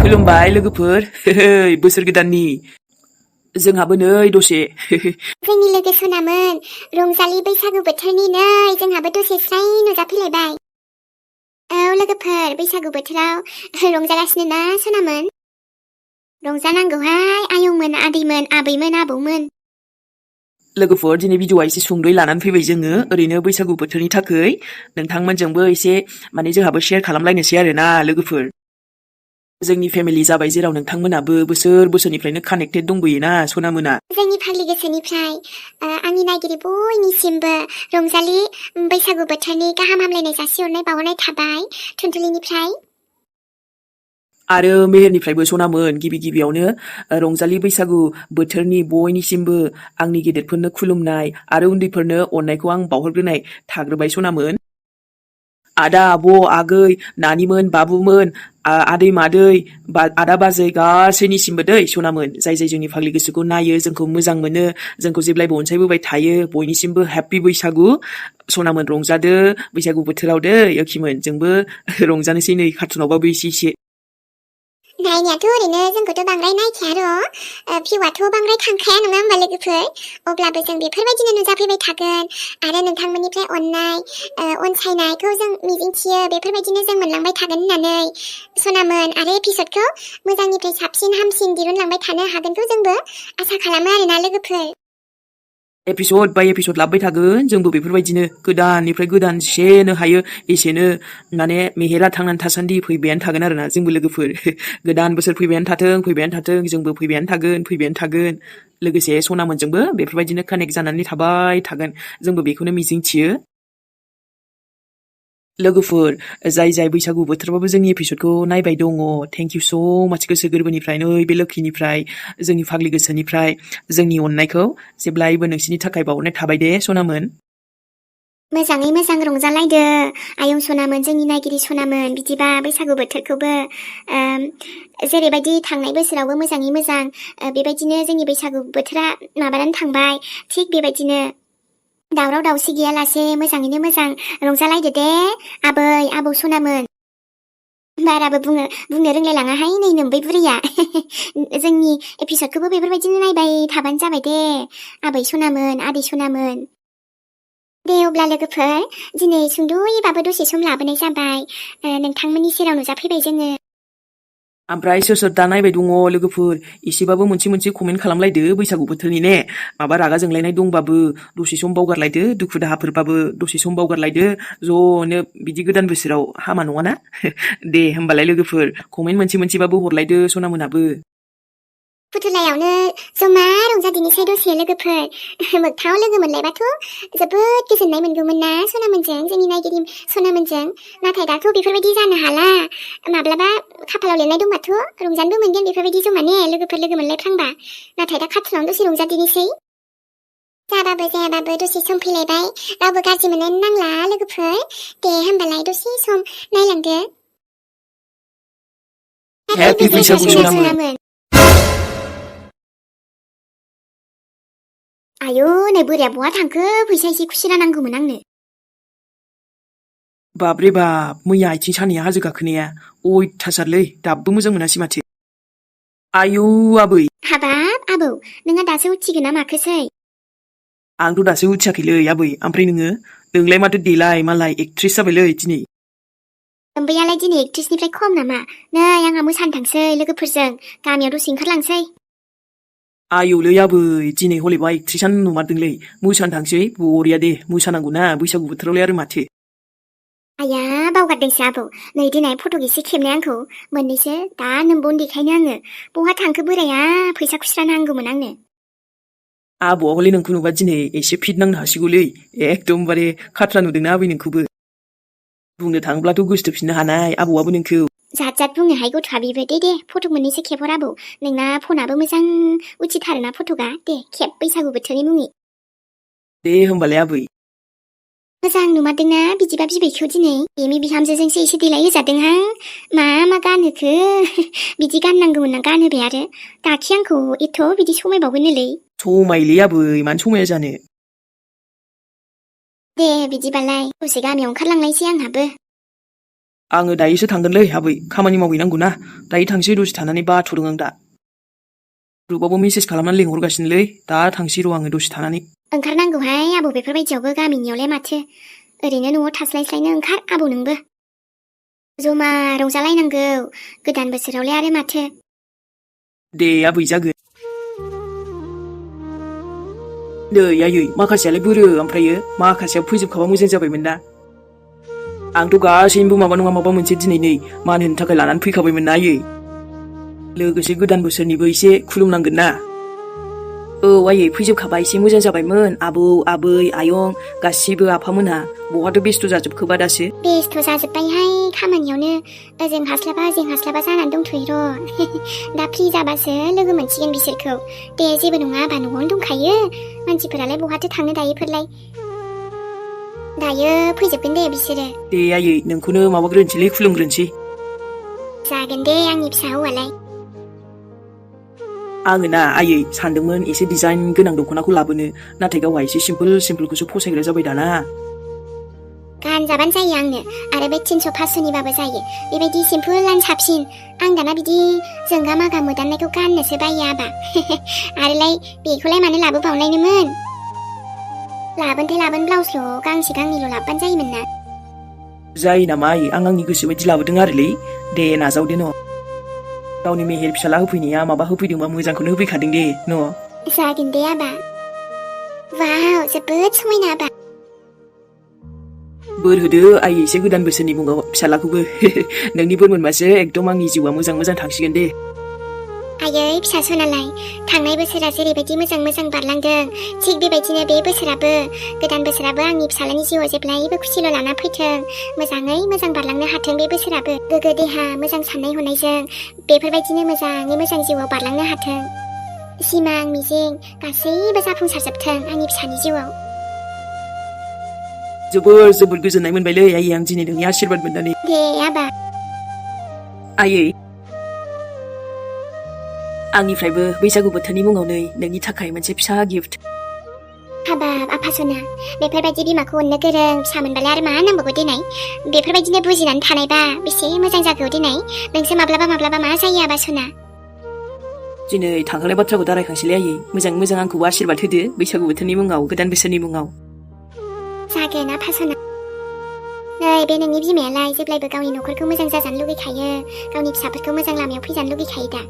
खुलुमबाय लोगोफोर बोसोर गोदाननि जोंहाबो नै दसे जोंनि लोगो सनामोन रंजालि बैसागु बोथोरनि नै जोंहाबो दसे स्राय नुजाफैलायबाय। औ लोगोफोर बैसागु बोथोराव रंजागासिनो ना सनामोन? रंजानांगौहाय आयंमोन आदैमोन आबैमोन आबौमोन। लोगोफोर दिनै भिडिअआ एसे सुंद'यै लानानै फैबाय जोङो ओरैनो बैसागु बोथोरनि थाखै नोंथांमोनजोंबो एसे माने जोंहाबो शेयार खालामलायनोसै आरोना लोगोफोर। जोंनि फेमिलि जाबाय जेराव नोंथांमोनाबो बोसोरनिफ्रायनो कानेक्टेड दंबोयोना सनामोना। जोंनि फाग्लि गोसोनिफ्राय आंनि नायगिरि बयनिसिमबो रंजालि बैसागु बोथोरनि गाहाम हामलायनाय जासिहरनाय बावहरनाय थाबाय थुनथुलिनिफ्राय। आरो मेहेरनिफ्रायबो सनामोन गिबियावनो रंजालि बैसागु बोथोरनि बयनिसिमबो आंनि गेदेरफोरनो खुलुमनाय आरो उन्दैफोरनो अननायखौ आं बावहरग्रोनाय थाग्रोबाय सनामोन। आदा आब' आगै नानिमोन बाबुमोन आदै मादै आदा बाजै गासैनिसिमबो दै सनामोन जाय जोंनि फाग्लि गोसोखौ नायो जोंखौ मोजां मोनो जोंखौ जेब्लायबो अनसायबोबाय थायो बयनिसिमबो हेपि बैसागु सनामोन रंजादो बैसागु बोथोराव दै यखिमोन जोंबो रंजानोसै नै कार्टुनावबाबो एसे नायनायाथ' ओरैनो जोंखौथ' बांद्राय नायखाया भिउआथ' बांद्राय थांखाया नङा होमबा लोगोफोर अब्लाबो जों बेफोरबायदिनो नुजाफैबाय थागोन आरो नोंथांमोननिफ्राय अननाय अनसायनायखौ जों मिजिंथियो बेफोरबायदिनो जों मोनलांबाय थागोन होननानै सनामोन आरो एपिसडखौ मोजांनिफ्राय साबसिन हामसिन दिरुनलांबाय थानो हागोनखौ जोंबो आसा खालामो आरोना लोगोफोर। एपिसड बाय एपिसड लाबोबाय थागोन जोंबो बेफोरबायदिनो गोदाननिफ्राय गोदान जेसेनो हायो एसेनो माने मेहेरा थांनानै थासान्दि फैबायानो थागोन आरोना जोंबो लोगोफोर गोदान बोसोर फैबायानो थाथों जोंबो फैबायानो थागोन लोगोसे सनामोनजोंबो बेफोरबायदिनो कानेक्ट जानानै थाबाय थागोन जोंबो बेखौनो मिजिंथियो। लोगोफोर जाय बैसागु बोथोरावबो जोंनि एपिसडखौ नायबाय दङ थेंक इउ स' माच गोसो गोरबोनिफ्राय नै बे लोखिनिफ्राय जोंनि फाग्लि गोसोनिफ्राय जोंनि अननायखौ जेब्लायबो नोंसिनि थाखाय बावहरनाय थाबाय दे सनामोन। मोजाङै मोजां रंजालायदो आयं सनामोन जोंनि नायगिरि सनामोन बिदिबा बैसागु बोथोरखौबो जेरैबायदि थांनाय बोसोरावबो मोजाङै मोजां बेबायदिनो जोंनि बैसागु बोथोरा माबानानै थांबाय थिग बेबायदिनो दावराव दावसि गैयालासे मोजाङैनो मोजां रंजालायदो दे आबै आबौ सनामोन। बाराबो बुंनो रोंलायलाङाहाय नै नोम्बै बुरैया जोंनि एपिसडखौबो बेफोरबायदिनो नायबाय थाबानो जाबाय दे आबै सनामोन आदै सनामोन। दे अब्ला लोगोफोर दिनै सुंद'यैबाबो दसे सम लाबोनाय जाबाय नोंथांमोननि सेराव नुजाफैबाय जोङो। ओमफ्राय सोर दा नायबाय दङ लोगोफोर एसेबाबो मोनसे कमेन्ट खालामलायदो बैसागु बोथोरनि ने माबा रागा जोंलायनाय दंबाबो दसे सम बावगारलायदो दुखु दाहाफोरबाबो दसे सम बावगारलायदो ज'नो बिदि गोदान बोसोराव हामा नङाना दे होमबालाय लोगोफोर कमेन्ट मोनसेबाबो हरलायदो सनामोनाबो। फुथुलायावनो जमा रंजादिनोसै दसे लोगोफोर मोगथाङाव लोगो मोनलायबाथ' जोबोद गोजोननाय मोनगौमोन ना सनामोनजों जोंनि नायगिरि सनामोनजों नाथाय दाथ' बेफोरबायदि जानो हाला माब्लाबा खाफालाव लिरनाय दंबाथ' रंजानोबो मोनगोन बेफोरबायदि जमा ने लोगोफोर लोगो मोनलायफ्लांबा नाथाय दा कार्टुनावनो दसे रंजादिनोसै जाबाबो जायाबाबो दसे सम फैलायबाय रावबो गाज्रि मोननो नांला लोगोफोर दे होमबालाय दसे सम नायलांदो। हेपि बैसागु सनामोन। आयौ नै बोराया बहा थांखो फैसा एसे खुस्रा नांगौमोन आंनो। बाब्रे बाब मैया आथिं सानाया हाजो गाखोनाया अयथासारलै दाबो मोजां मोनासै माथो। आयौ आबै हाबाब आबौ नोंहा दासो उथिगोन ना माखोसै? आंथ' दासो उथियाखैलै आबै ओमफ्राय नोंलाय माथो देलाय मालाय एक्ट्रेस जाबायलै दिनै। ओमफ्रायालाय दिनै एक्ट्रेसनिफ्राय खम नामा नै आंहा मोसानो थांसै लोगोफोरजों गामियाव दसे ओंखारलांसै। आयौलै आबै दिनै हलेबा एक्ट्रेसानो नुमारदोंलै मोसानो थांसै बरिया दे मोसानांगौना बैसागु बोथोरावलाय आरो माथो। आया बावगारदोंसो आबौ नै दिनै फट' एसे खेबनाय आंखौ मोननैसो दा नोंबावनो देखायनो आङो बहा थांखो बोराया फैसा खुस्रा नांगौमोन आंनो। आबौआ हले नोंखौ नुबा दिनै एसे फिट नांनो हासिगौलै एकदमबारे खाथ्रा नुदोंना आबै नोंखौबो बुंनो थाङोब्लाथ' गोसोथोफिननो हानाय आबौआबो नोंखौ। जात बुङोहाय गथ'आ बेबो दे फट' मोननैसो खेबहर आबौ नोंना फनाबो मोजां उथिथारोना फट'गा दे खेब बैसागु बोथोरनि मुङै। दे होमबालाय आबै। मोजां नुमारदोंना बिदिबा बिबैखौ दिनै बेनि बिहामजोजोंसो एसे देलाय होजादोंहां मा गानहोखो बिदि गाननांगौमोन आं गानहोबाय आरो दाखि आंखौ एथ' बिदि समायबावगोननोलै। समायलै आबै मानो समाया जानो। दे बिदिबालाय दसे गामियाव ओंखारलांनायसै आंहाबो। आङो दायोसो थांगोनलै आबै खामानि मावहैनांगौना दायो थांसै दसे थानानै बाथ'दों आं दा ग्रुपआवबो मेसेज खालामनानै लिंहरगासिनोलै दा थांसै र' आङो दसे थानानै ओंखारनांगौहाय आबौ बेफोरबायदियावबो गामिनियावलाय माथो ओरैनो न'आव थास्लायस्लायनो ओंखार आबौ नोंबो जमा रंजालायनांगौ गोदान बोसोरावलाय आरो माथो दे आबै जागोन नै आयै माखासेयालाय बोरो ओमफ्रायो माखासेयाव फैजोबखाबा मोजां जाबायमोन ना आंथ' गासैनिबो माबा नङा माबा मोनसे दिनै नै मान होनो थाखाय लानानै फैखाबायमोन ना आयै लोगोसे गोदान बोसोरनिबो एसे खुलुमनांगोन ना औ आयै फैजोबखाबा एसे मोजां जाबायमोन आबौ आबै आयं गासिबो आफामोनहा बहाथो बेस्थ' जाजोबखोबा दासो बेस्थ' जाजोब्बायहाय खामानियावनो ओजों हास्लाबा जानानै दंथ'यो र' दा फ्रि जाबासो लोगो मोनसिगोन बिसोरखौ दे जेबो नङा आबा न'आवनो दंखायो मानसिफोरालाय बहाथो थांनो दायोफोरलाय दायो फैजोबगोन दे बिसोरो दे आयै नोंखौनो माबाग्रोनोसैलै खुलुमग्रोनोसै जागोन दे आंनि फिसा हौवालाय आङो ना आयै सानदोंमोन एसे डिजाइन गोनां दख'नाखौ लाबोनो नाथाय गावहा एसे सिम्पोलखौसो फसायग्रा जाबाय दाना गानजाबानो जायो आंनो आरो बे 300-500निबाबो जायो बेबायदि सिम्पोलानो साबसिन आं दाना बिदि जोंगा मागा मोदाननायखौ गाननोसो बायो आबा आरोलाय बेखौलाय मानो लाबोबावनायनोमोन लाबोन ब्लाउसल' गांसे गांनैल' लाबोबानो जायोमोन ना जायो नामा आयै आं आंनि गोसो बायदि लाबोदों आरोलै दे नाजावदो न' गावनि मेहेर फिसाला होफैनाया माबा होफैदोंबा मोजांखौनो होफैखादों दे न' जागोन दे आबा वाव जोबोद समायना आबा बोर होदो आयै एसे गोदान बोसोरनि मुङाव फिसालाखौबो नोंनि बोर मोनबासो एकदम आंनि जिउआ मोजां थांसिगोन दे आयै फिसा सनालाय थांनाय बोसोरा जेरैबायदि मोजां बारलांदों थिग बेबायदिनो बे बोसोराबो गोदान बोसोराबो आंनि फिसालानि जिउआव जेब्लायबो खुसिल' लाना फैथों मोजाङै मोजां बारलांनो हाथों बे बोसोराबो गोग्गो देहा मोजां साननाय हनायजों बेफोरबायदिनो मोजाङै मोजां जिउआव बारलांनो हाथों सिमां मिजिं गासैबो जाफुंसारजोबथों आंनि फिसानि जिउआव जोबोर गोजोननाय मोनबायलै आयै आं दिनै नोंनि आशीर्बाद मोननानै दे आबा आयै आंनिफ्रायबो बैसागु बोथोरनि मुङाव नै नोंनि थाखाय मोनसे फिसा गिफ्ट हाबाब आफा सना बेफोरबायदि बिमाखौ अननो गोरों फिसा मोनबालाय आरो मा नांबावगौ देनाय बेफोरबायदिनो बुजिनानै थानायबा बेसे मोजां जागौ देनाय नोंसो माब्लाबा मा जायो आबा सना दिनै थांखांनाय बाथ्राखौ दारायखांसैलै आयै मोजां आंखौबो आशीर्बाद होदो बैसागु बोथोरनि मुङाव गोदान बोसोरनि मुङाव जागोन आफा सना नै बे नोंनि बिमायालाय जेब्लायबो गावनि न'खरखौ मोजां जाजानो लुगैखायो गावनि फिसाफोरखौ मोजां लामायाव फैजानो लुगैखायो दा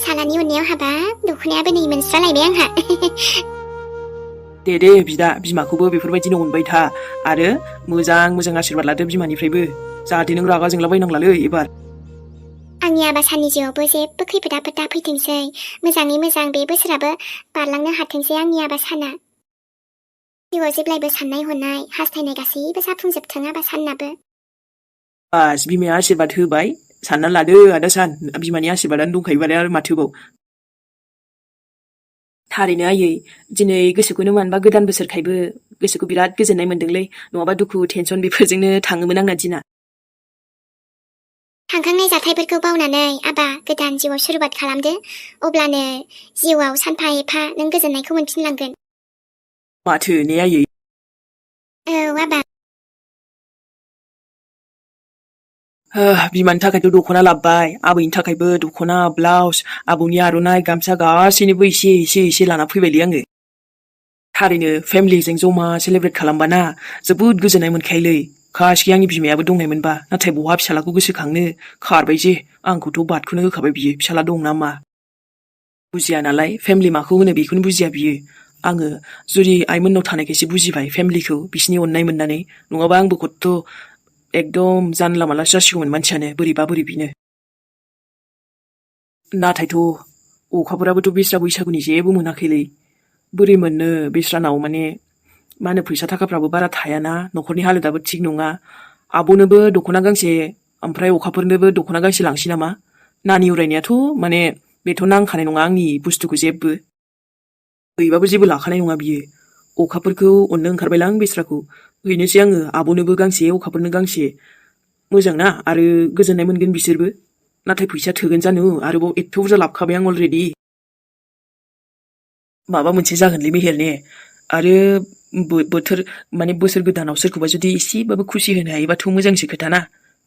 सालानि अननायाव हाबाब दख'नायाबो नै मोनस्रालायबाय आंहा दे बिदा बिमाखौबो बेफोरबायदिनो अनबाय था आरो मोजां आशीर्बाद लादो बिमानिफ्रायबो जाहाथे नों रागा जोंलाबायनांलालै एबार आंनि आबा साननि जिउआवबो जेबो खैफोद आफोद दा फैथोंसै मोजाङै मोजां बे बोसोराबो बारलांनो हाथोंसै आंनि आबा साना जिउआव जेब्लायबो साननाय हनाय हास्थायनाय गासैबो जाफुंजोबथों आबा साननाबो बास बिमाया आशीर्बाद होबाय सानना लादो आदा सान बिमानि आशीर्बादानो दंखायो आरो माथोबाव थारैनो आयै दिनै गोसोखौनो मानबा गोदान बोसोरखायबो गोसोखौ बिराद गोजोननाय मोनदोंलै नङाबा दुखु टेनसन बेफोरजोंनो थाङोमोन आंना दिना थांखांनाय जाथायफोरखौ बावनानै आबा गोदान जिउआव सुरुवात खालामदो अब्लानो जिउआव सानफा एफा नों गोजोननायखौ मोनफिनलांगोन माथो ने आयै औ आबा बिमानि थाखायथ' दख'ना लाबोबाय आबैनि थाखायबो दख'ना ब्लाउस आबौनि आर'नाइ गामसा गासैनोबो एसे लाना फैबायलै आङो थारैनो फेमिलिजों जमा सेलेब्रेट खालामबाना जोबोद गोजोननाय मोनखायोलै काशखि आंनि बिमायाबो दंनायमोनबा नाथाय बहा फिसालाखौ गोसोखांनो खारबाय जे आंखौथ' बादखौनो होखाबाय बियो फिसाला दं ना मा बुजिया नालाय फेमिलि माखौ होनो बेखौनो बुजिया बियो आङो जुदि आइमोननाव थानायखायसो बुजिबाय फेमिलिखौ बिसिनि अननाय मोननानै नङाबा आंबो खथ' एकदम जानला मानलासो जासिगौमोन मानसियानो बोरैबिनो नाथायथ' अखाफोराबोथ' बिस्रा बैसागुनि जेबो मोनाखैलै बोरै मोननो बिस्रानाव माने मा होनो फैसा थाखाफ्राबो बारा थायाना न'खरनि हालोदाबो थिग नङा आब'नोबो दख'ना गांसे ओमफ्राय अखाफोरनोबो दख'ना गांसे लांसै नामा नानि उरायनायाथ' माने बेथ' नांखानाय नङा आंनि बुस्थुखौ जेबो हैबाबो जेबो लाखानाय नङा बियो अखाफोरखौ अननो ओंखारबायलां बिस्राखौ हैनोसै आङो आब'नोबो गांसे अखाफोरनो गांसे मोजां ना आरो गोजोननाय मोनगोन बिसोरबो नाथाय फैसा थोगोन जानो आरोबाव एथ' बुरजा लाबोखाबाय आं अलरेडि माबा मोनसे जागोनलै मेहेर ने आरो बोथोर माने बोसोर गोदानाव सोरखौबा जुदि एसेबाबो खुसि होनो हायोबाथ' मोजांसो खोथाना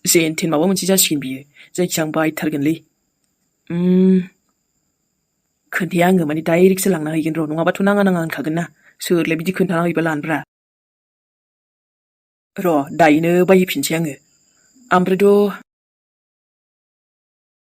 जेन थेन माबा मोनसे जासिगोन बियो जायखिया आं बायथारगोनलै खोन्थाया आङो माने डाइरेक्टसो लांना हैगोन र' नङाबाथ' नाङा होनखागोन ना सोरलाय बिदि खोन्थाना हैबा लानब्रा र' दायोनो बायहैफिनसै आङो ओमफ्रायथ'